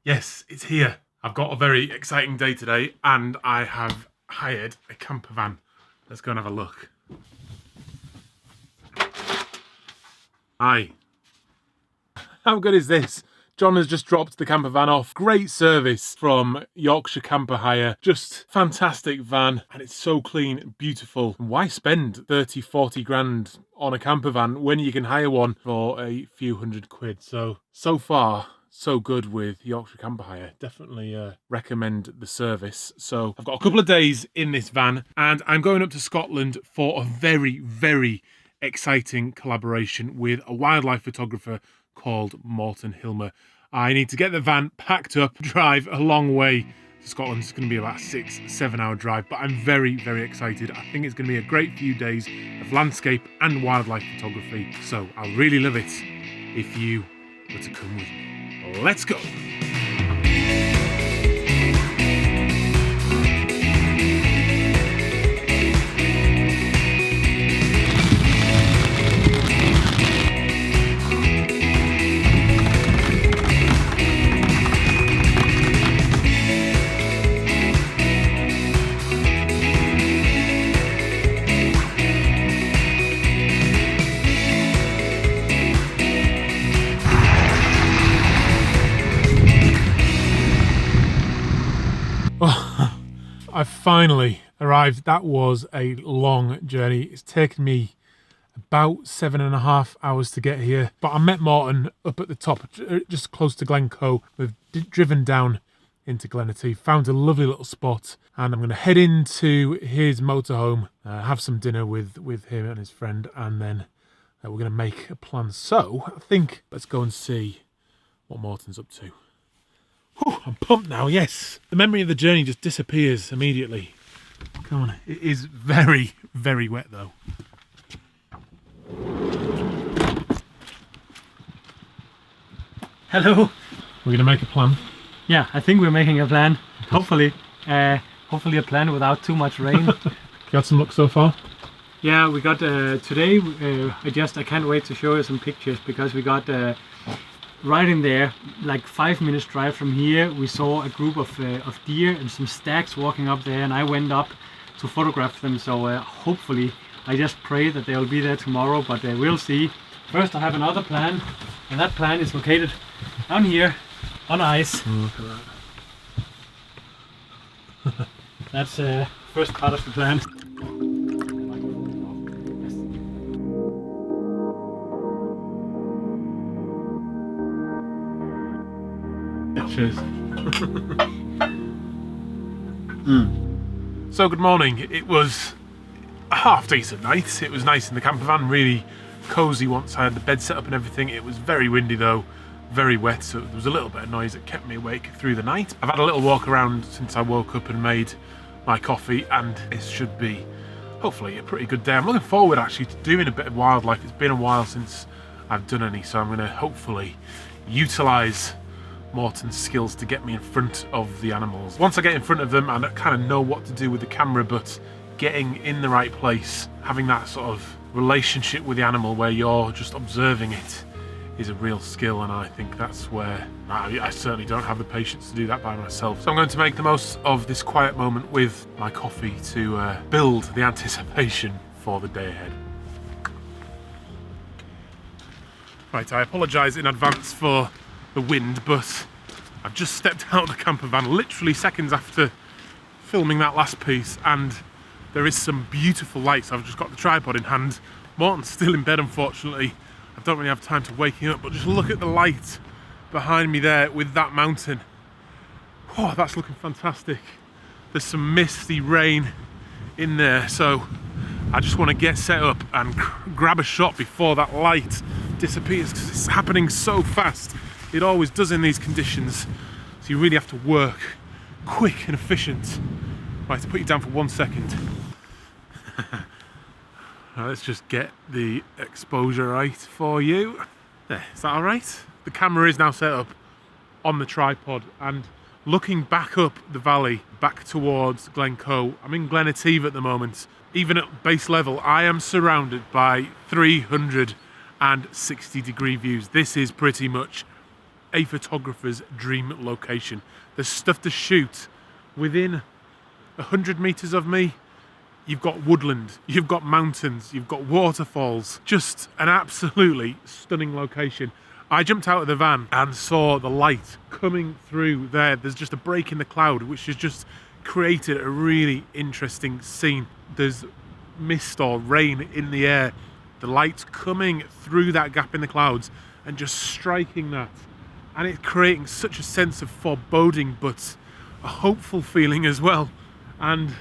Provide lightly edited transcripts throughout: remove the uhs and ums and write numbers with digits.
Yes, it's here. I've got a very exciting day today and I have hired a camper van. Let's go and have a look. Hi. How good is this? John has just dropped the camper van off. Great service from Yorkshire Camper Hire. Just fantastic van, and it's so clean, beautiful. Why spend 30, 40 grand on a camper van when you can hire one for a few £100? So far, so good with Yorkshire Camper Hire. Definitely recommend the service. So I've got a couple of days in this van and I'm going up to Scotland for a very, very exciting collaboration with a wildlife photographer called Morten Hilmer. I need to get the van packed up, drive a long way to Scotland. It's going to be about a 6-7 hour drive, but I'm very, very excited. I think it's going to be a great few days of landscape and wildlife photography. So I'll really love it if you were to come with me. Let's go. I've finally arrived. That was a long journey. It's taken me about 7.5 hours to get here. But I met Morten up at the top, just close to Glencoe. We've driven down into Glenetee, found a lovely little spot, and I'm going to head into his motorhome, have some dinner with him and his friend, and then we're going to make a plan. So I think let's go and see what Morten's up to. Whew, I'm pumped now, yes. The memory of the journey just disappears immediately. Come on, it is very, very wet though. Hello. We're gonna make a plan. Yeah, I think we're making a plan. Hopefully a plan without too much rain. You had some luck so far? Yeah, we got today. I can't wait to show you some pictures because we got right in there, like 5 minutes drive from here. We saw a group of deer and some stags walking up there, and I went up to photograph them. So hopefully, I just pray that they'll be there tomorrow, but we'll see. First, I have another plan, and that plan is located down here on ice. Look at that. That's first part of the plan. Cheers. So good morning. It was a half decent night. It was nice in the camper van, really cosy once I had the bed set up and everything. It was very windy though, very wet, so there was a little bit of noise that kept me awake through the night. I've had a little walk around since I woke up and made my coffee, and it should be hopefully a pretty good day. I'm looking forward actually to doing a bit of wildlife. It's been a while since I've done any, so I'm going to hopefully utilise Morten's skills to get me in front of the animals. Once I get in front of them, I kind of know what to do with the camera, but getting in the right place, having that sort of relationship with the animal where you're just observing it is a real skill, and I think that's where I certainly don't have the patience to do that by myself. So I'm going to make the most of this quiet moment with my coffee to build the anticipation for the day ahead. Right, I apologise in advance for the wind, but I've just stepped out of the camper van literally seconds after filming that last piece, and there is some beautiful lights. I've just got the tripod in hand. Morten's still in bed, unfortunately. I don't really have time to wake him up, but just look at the light behind me there with that mountain. Oh, that's looking fantastic. There's some misty rain in there, so I just want to get set up and grab a shot before that light disappears, because it's happening so fast. It always does in these conditions, so you really have to work quick and efficient. Right, to put you down for 1 second. Right, let's just get the exposure right for you. There, is that all right? The camera is now set up on the tripod, and looking back up the valley, back towards Glencoe. I'm in Glenetee at the moment. Even at base level, I am surrounded by 360-degree views. This is pretty much a photographer's dream location. There's stuff to shoot within 100 meters of me. You've got woodland, you've got mountains, you've got waterfalls. Just an absolutely stunning location. I jumped out of the van and saw the light coming through there. There's just a break in the cloud, which has just created a really interesting scene. There's mist or rain in the air. The light's coming through that gap in the clouds and just striking that. And it's creating such a sense of foreboding, but a hopeful feeling as well. And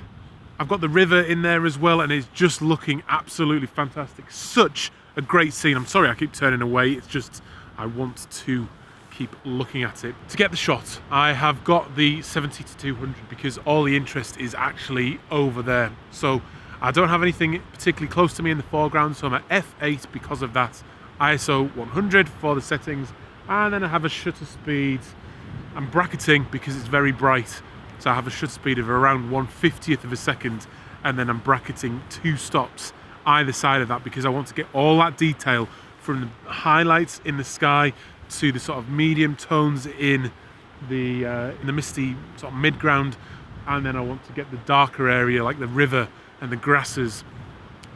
I've got the river in there as well, and it's just looking absolutely fantastic. Such a great scene. I'm sorry I keep turning away. It's just, I want to keep looking at it. To get the shot, I have got the 70-200 because all the interest is actually over there. So I don't have anything particularly close to me in the foreground, so I'm at f8 because of that. ISO 100 for the settings, and then I have a shutter speed. I'm bracketing because it's very bright. So I have a shutter speed of around 1/50th of a second, and then I'm bracketing 2 stops either side of that because I want to get all that detail from the highlights in the sky to the sort of medium tones in the misty sort of mid-ground, and then I want to get the darker area like the river and the grasses.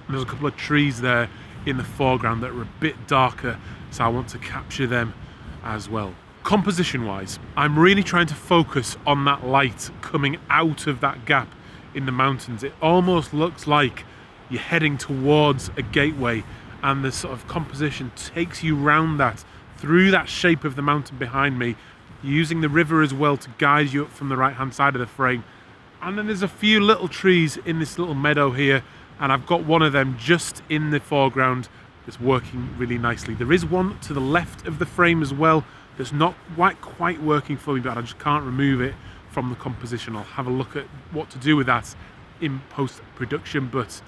And there's a couple of trees there in the foreground that are a bit darker, so I want to capture them as well. Composition wise, I'm really trying to focus on that light coming out of that gap in the mountains. It almost looks like you're heading towards a gateway, and the sort of composition takes you round that, through that shape of the mountain behind me, using the river as well to guide you up from the right hand side of the frame. And then there's a few little trees in this little meadow here, and I've got one of them just in the foreground that's working really nicely. There is one to the left of the frame as well that's not quite working for me, but I just can't remove it from the composition. I'll have a look at what to do with that in post-production. But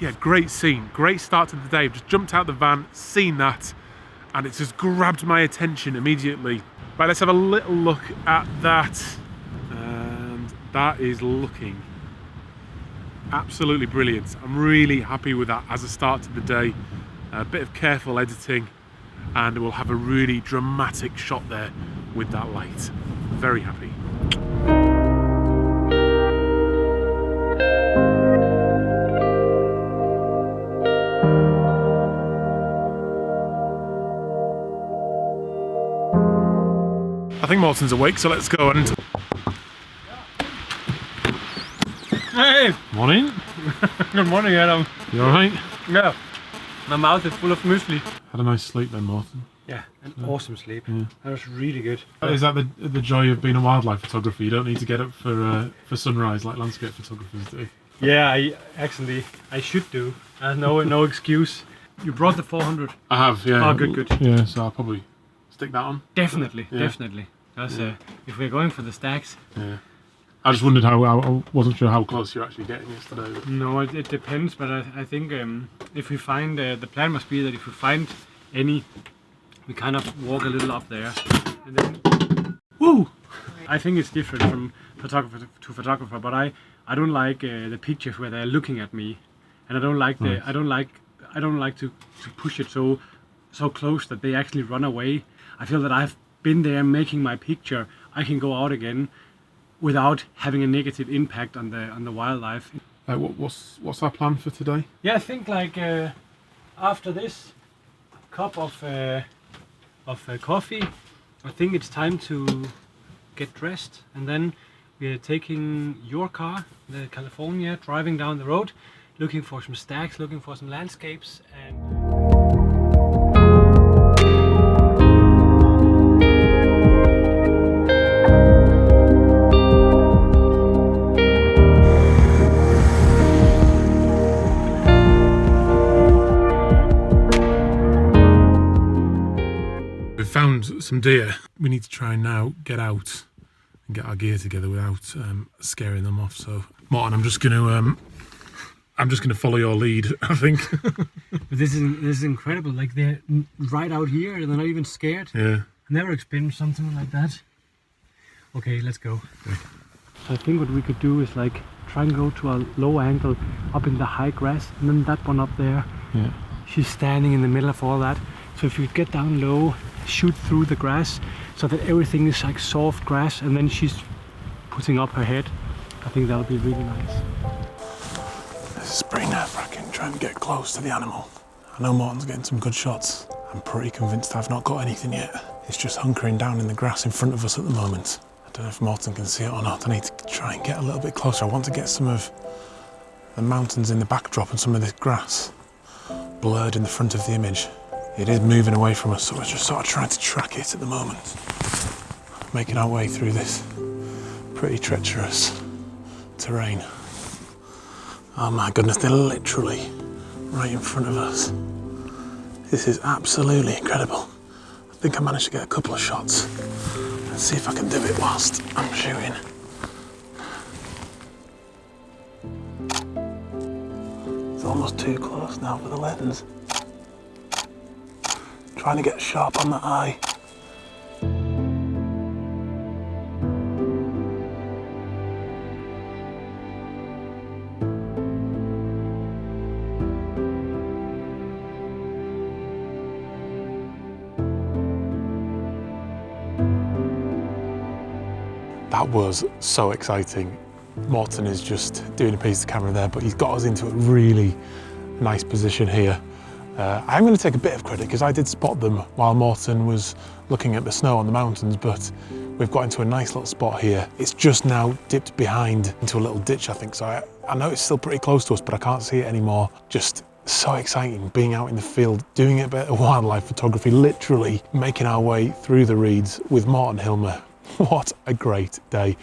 yeah, great scene, great start to the day. I've just jumped out the van, seen that, and it's just grabbed my attention immediately. Right, let's have a little look at that. And that is looking absolutely brilliant. I'm really happy with that as a start to the day. A bit of careful editing, and we'll have a really dramatic shot there with that light. Very happy. I think Morten's awake, so let's go and... Hey! Morning. Good morning, Adam. You alright? Yeah. My mouth is full of muesli. Had a nice sleep then, Morten. Yeah, an awesome sleep. Yeah. That was really good. Is that the joy of being a wildlife photographer? You don't need to get up for sunrise like landscape photographers do. Yeah, I should do. No excuse. You brought the 400. I have, yeah. Oh, good. Yeah, so I'll probably stick that on. Definitely. Because if we're going for the stags. Yeah. I just wondered how, I wasn't sure how close you're actually getting yesterday. But... No, it depends, but I think if we find, the plan must be that if we find any, we kind of walk a little up there. And then, woo! I think it's different from photographer to photographer, but I don't like the pictures where they're looking at me, and I don't like I don't like to push it so close that they actually run away. I feel that I've been there making my picture. I can go out again without having a negative impact on the wildlife. What's our plan for today? Yeah, I think like after this cup of coffee, I think it's time to get dressed, and then we are taking your car, the California, driving down the road, looking for some stags, looking for some landscapes, and found some deer. We need to try and now get out and get our gear together without scaring them off. So, Morten, I'm just gonna follow your lead, I think. But this is incredible. Like, they're right out here and they're not even scared. Yeah. Never experienced something like that. Okay, let's go. Okay. I think what we could do is like try and go to a low angle up in the high grass, and then that one up there. Yeah. She's standing in the middle of all that. So if you get down low, shoot through the grass so that everything is like soft grass, and then she's putting up her head. I think that'll be really nice. This is pretty nerve-wracking, trying to get close to the animal. I know Morten's getting some good shots. I'm pretty convinced I've not got anything yet. It's just hunkering down in the grass in front of us at the moment. I don't know if Morten can see it or not. I need to try and get a little bit closer. I want to get some of the mountains in the backdrop and some of this grass blurred in the front of the image. It is moving away from us, so we're just sort of trying to track it at the moment. Making our way through this pretty treacherous terrain. Oh my goodness, they're literally right in front of us. This is absolutely incredible. I think I managed to get a couple of shots. Let's see if I can do it whilst I'm shooting. It's almost too close now for the lens. Trying to get sharp on the eye. That was so exciting. Morten is just doing a piece of camera there, but he's got us into a really nice position here. I'm going to take a bit of credit because I did spot them while Morten was looking at the snow on the mountains, but we've got into a nice little spot here. It's just now dipped behind into a little ditch, I think, so I know it's still pretty close to us, but I can't see it anymore. Just so exciting being out in the field, doing a bit of wildlife photography, literally making our way through the reeds with Morten Hilmer. What a great day.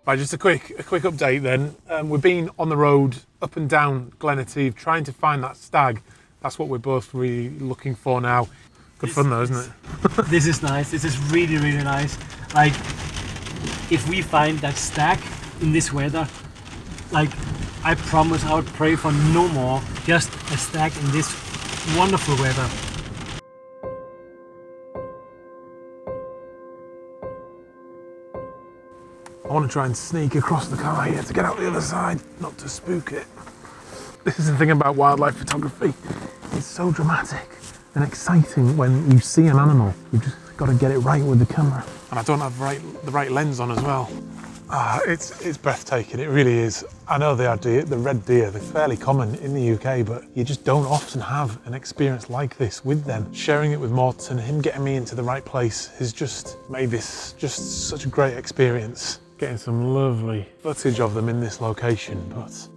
Right, just a quick update then. We've been on the road up and down Glenative trying to find that stag. That's what we're both really looking for now. Good fun though, isn't it? This is nice. This is really, really nice. Like, if we find that stag in this weather, like, I promise I would pray for no more. Just a stag in this wonderful weather. I want to try and sneak across the car here to get out the other side, not to spook it. This is the thing about wildlife photography. It's so dramatic and exciting when you see an animal. You've just got to get it right with the camera. And I don't have the right lens on as well. It's breathtaking, it really is. I know they are deer, the red deer, they're fairly common in the UK, but you just don't often have an experience like this with them. Sharing it with Morten, him getting me into the right place has just made this just such a great experience. Getting some lovely footage of them in this location, but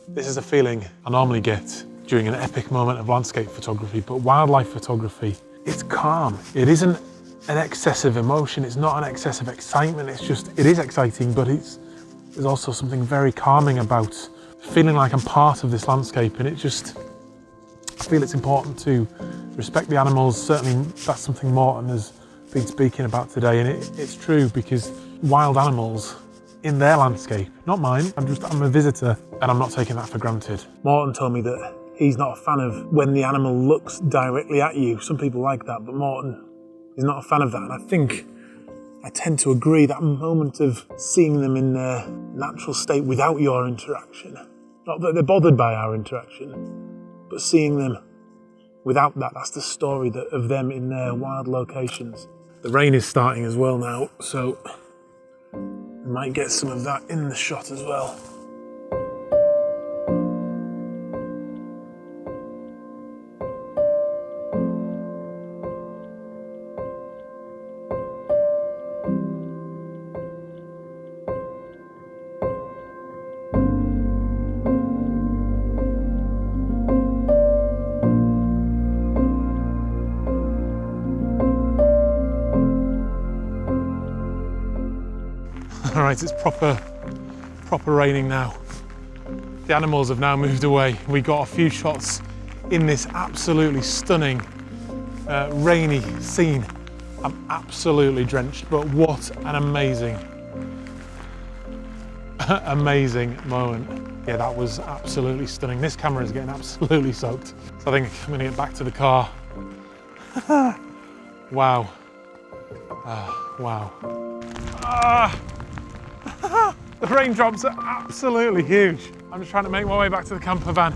this is a feeling I normally get during an epic moment of landscape photography, but wildlife photography, it's calm. It isn't an excessive emotion, it's not an excessive excitement, it is exciting, but there's also something very calming about feeling like I'm part of this landscape, and I feel it's important to respect the animals. Certainly that's something Morten has been speaking about today, and it's true, because wild animals in their landscape, not mine, I'm a visitor, and I'm not taking that for granted. Morten told me that he's not a fan of when the animal looks directly at you. Some people like that, but Morten is not a fan of that, and I think I tend to agree. That moment of seeing them in their natural state without your interaction, not that they're bothered by our interaction, but seeing them without that, that's the story of them in their wild locations. The rain is starting as well now, so I might get some of that in the shot as well. All right, it's proper raining now. The animals have now moved away. We got a few shots in this absolutely stunning, rainy scene. I'm absolutely drenched, but what an amazing moment. Yeah, that was absolutely stunning. This camera is getting absolutely soaked. So I think I'm gonna get back to the car. Wow. Wow. The raindrops are absolutely huge. I'm just trying to make my way back to the camper van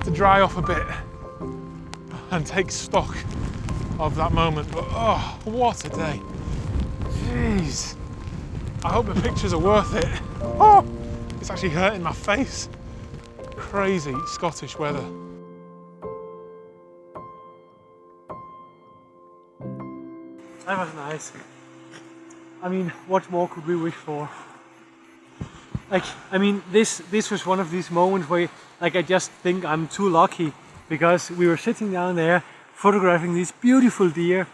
to dry off a bit and take stock of that moment. But oh, what a day. Jeez. I hope the pictures are worth it. Oh, it's actually hurting my face. Crazy Scottish weather. That was nice. I mean, what more could we wish for? Like, I mean, this was one of these moments where, like, I just think I'm too lucky because we were sitting down there photographing these beautiful deer,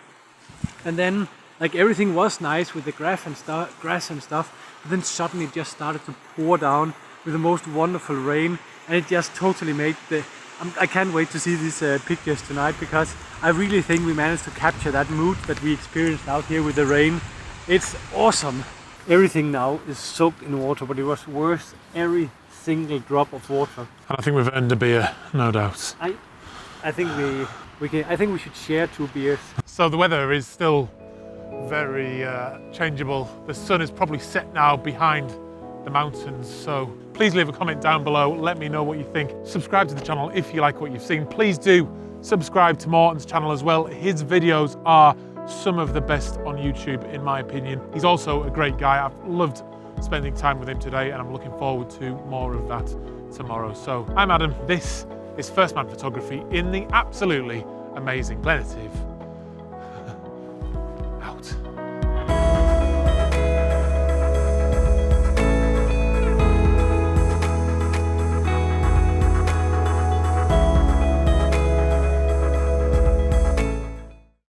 and then, like, everything was nice with the grass and stuff, but then suddenly it just started to pour down with the most wonderful rain, and it just totally made the... I can't wait to see these pictures tonight, because I really think we managed to capture that mood that we experienced out here with the rain. It's awesome. Everything now is soaked in water, but it was worth every single drop of water. And I think we've earned a beer, no doubt. I think we should share 2 beers. So the weather is still very changeable. The sun is probably set now behind the mountains, so please leave a comment down below. Let me know what you think. Subscribe to the channel if you like what you've seen. Please do subscribe to Morten's channel as well. His videos are some of the best on YouTube, in my opinion. He's also a great guy. I've loved spending time with him today, and I'm looking forward to more of that tomorrow. So I'm Adam. This is First Man Photography in the absolutely amazing Glenative.